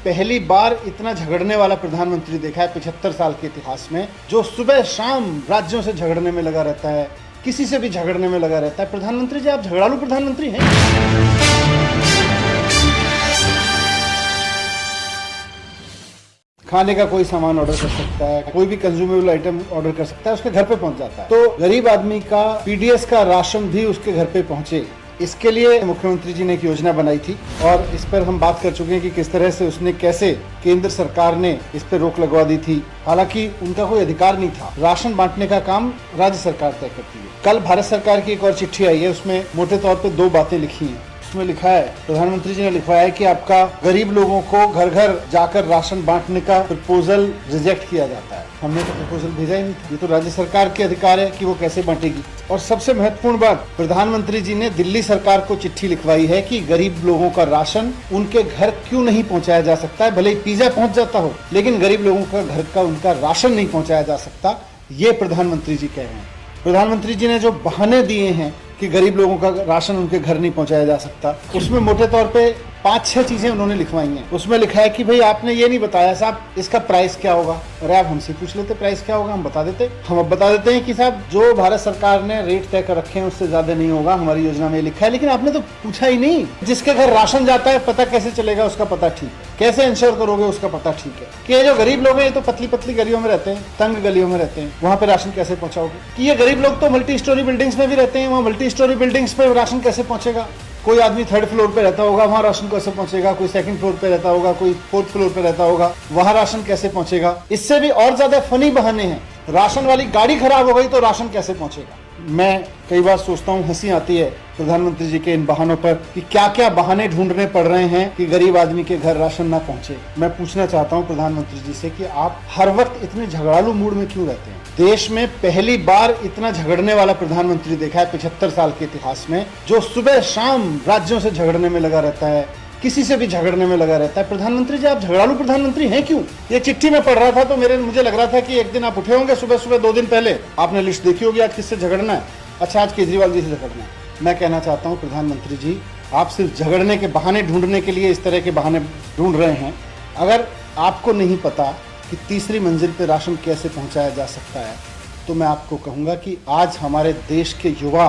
पहली बार इतना झगड़ने वाला प्रधानमंत्री देखा है 75 साल के इतिहास में, जो सुबह शाम राज्यों से झगड़ने में लगा रहता है, किसी से भी झगड़ने में लगा रहता है। प्रधानमंत्री जी, आप झगड़ालू प्रधानमंत्री हैं। खाने का कोई सामान ऑर्डर कर सकता है, कोई भी कंज्यूमेबल आइटम ऑर्डर कर सकता है, उसके घर पे पहुंच जाता है। तो गरीब आदमी का पीडीएस का राशन भी उसके घर पे पहुंचे, इसके लिए मुख्यमंत्री जी ने एक योजना बनाई थी और इस पर हम बात कर चुके हैं कि किस तरह से उसने कैसे केंद्र सरकार ने इस पर रोक लगवा दी थी। हालांकि उनका कोई अधिकार नहीं था, राशन बांटने का काम राज्य सरकार तय करती है। कल भारत सरकार की एक और चिट्ठी आई है, उसमें मोटे तौर पे 2 बातें लिखी हैं। उसमें लिखा है, प्रधानमंत्री जी ने लिखवाया है कि आपका गरीब लोगों को घर घर जाकर राशन बांटने का प्रपोजल रिजेक्ट किया जाता है। हमने तो प्रपोजल भेजा ही नहीं था, ये तो राज्य सरकार के अधिकार है कि वो कैसे बांटेगी। और सबसे महत्वपूर्ण बात, प्रधानमंत्री जी ने दिल्ली सरकार को चिट्ठी लिखवाई है कि गरीब लोगों का राशन उनके घर क्यों नहीं पहुंचाया जा सकता है। भले ही पिज्जा पहुंच जाता हो, लेकिन गरीब लोगों का घर का उनका राशन नहीं पहुंचाया जा सकता, ये प्रधानमंत्री जी कह रहे हैं। प्रधानमंत्री जी ने जो बहाने दिए हैं कि गरीब लोगों का राशन उनके घर नहीं पहुंचाया जा सकता, उसमें मोटे तौर पे 5-6 चीजें उन्होंने लिखवाई हैं। उसमें लिखा है कि भाई आपने ये नहीं बताया साहब इसका प्राइस क्या होगा। अरे आप हमसे पूछ लेते प्राइस क्या होगा, हम बता देते। हम अब बता देते हैं कि साहब जो भारत सरकार ने रेट तय कर रखे हैं उससे ज्यादा नहीं होगा, हमारी योजना में लिखा है। लेकिन आपने तो पूछा ही नहीं। जिसके घर राशन जाता है पता कैसे चलेगा, उसका पता ठीक है। कैसे इंश्योर करोगे, उसका पता ठीक है। कि ये जो गरीब लोग हैं ये तो पतली पतली गलियों में रहते हैं, तंग गलियों में रहते हैं, वहां पे राशन कैसे पहुंचाओगे। कि ये गरीब लोग तो मल्टी स्टोरी बिल्डिंग्स में भी रहते हैं, वहाँ मल्टी स्टोरी बिल्डिंग्स पे राशन कैसे पहुंचेगा। कोई आदमी 3rd फ्लोर पे रहता होगा, वहां राशन कैसे पहुंचेगा। कोई 2nd फ्लोर पे रहता होगा, कोई 4th फ्लोर पे रहता होगा, वहां राशन कैसे पहुंचेगा। इससे भी और ज्यादा फनी बहाने हैं। राशन वाली गाड़ी खराब हो गई तो राशन कैसे पहुंचेगा। मैं कई बार सोचता हूँ, हंसी आती है प्रधानमंत्री जी के इन बहानों पर कि क्या क्या बहाने ढूंढने पड़ रहे हैं कि गरीब आदमी के घर राशन ना पहुंचे। मैं पूछना चाहता हूँ प्रधानमंत्री जी से कि आप हर वक्त इतने झगड़ालू मूड में क्यों रहते हैं। देश में पहली बार इतना झगड़ने वाला प्रधानमंत्री देखा है 75 साल के इतिहास में, जो सुबह शाम राज्यों से झगड़ने में लगा रहता है, किसी से भी झगड़ने में लगा रहता है। प्रधानमंत्री जी, आप झगड़ालू प्रधानमंत्री हैं क्यों। ये चिट्ठी में पढ़ रहा था तो मुझे लग रहा था कि एक दिन आप उठे होंगे सुबह सुबह, 2 दिन पहले आपने लिस्ट देखी होगी आज किससे झगड़ना है। अच्छा, आज केजरीवाल जी से झगड़ना है। मैं कहना चाहता हूँ प्रधानमंत्री जी, आप सिर्फ झगड़ने के बहाने ढूंढने के लिए इस तरह के बहाने ढूंढ रहे हैं। अगर आपको नहीं पता कि तीसरी मंजिल पे राशन कैसे पहुंचाया जा सकता है, तो मैं आपको कहूंगा कि आज हमारे देश के युवा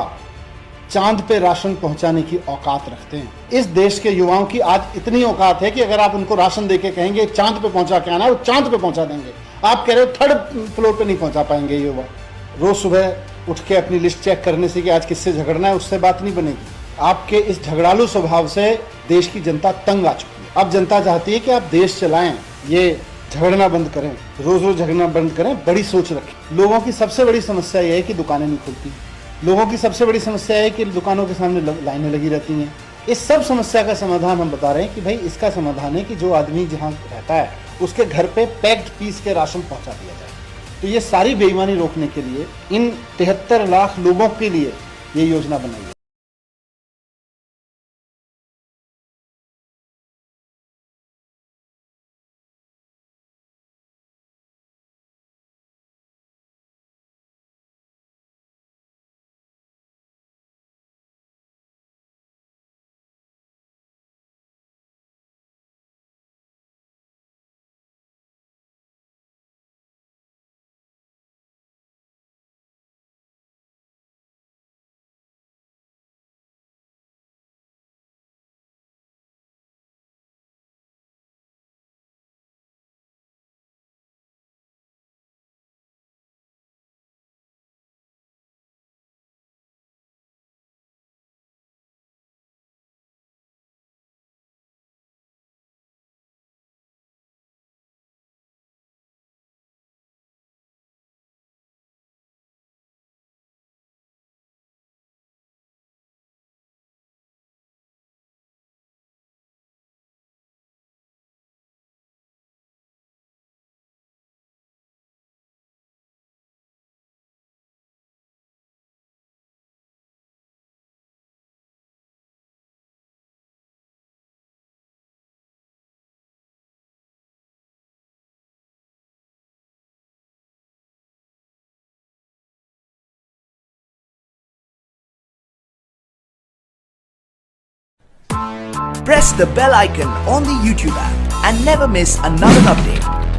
चांद पे राशन पहुंचाने की औकात रखते हैं। इस देश के युवाओं की आज इतनी औकात है कि अगर आप उनको राशन देके कहेंगे चांद पे पहुंचा के आना, वो चांद पे पहुंचा देंगे। आप कह रहे हो 3rd फ्लोर पे नहीं पहुंचा पाएंगे युवा। रोज सुबह उठ के अपनी लिस्ट चेक करने से कि आज किससे झगड़ना है, उससे बात नहीं बनेगी। आपके इस झगड़ालू स्वभाव से देश की जनता तंग आ चुकी है। अब जनता चाहती है कि आप देश चलाएं, ये झगड़ना बंद करें, रोज रोज झगड़ना बंद करें, बड़ी सोच रखें। लोगों की सबसे बड़ी समस्या यह है कि दुकानें नहीं खुलती। लोगों की सबसे बड़ी समस्या है कि दुकानों के सामने लाइनें लगी रहती हैं। इस सब समस्या का समाधान हम बता रहे हैं कि भाई इसका समाधान है कि जो आदमी जहाँ रहता है उसके घर पे पैक्ड पीस के राशन पहुंचा दिया जाए। तो ये सारी बेईमानी रोकने के लिए इन 73 लाख लोगों के लिए ये योजना बनाई है। Press the bell icon on the YouTube app and never miss another update.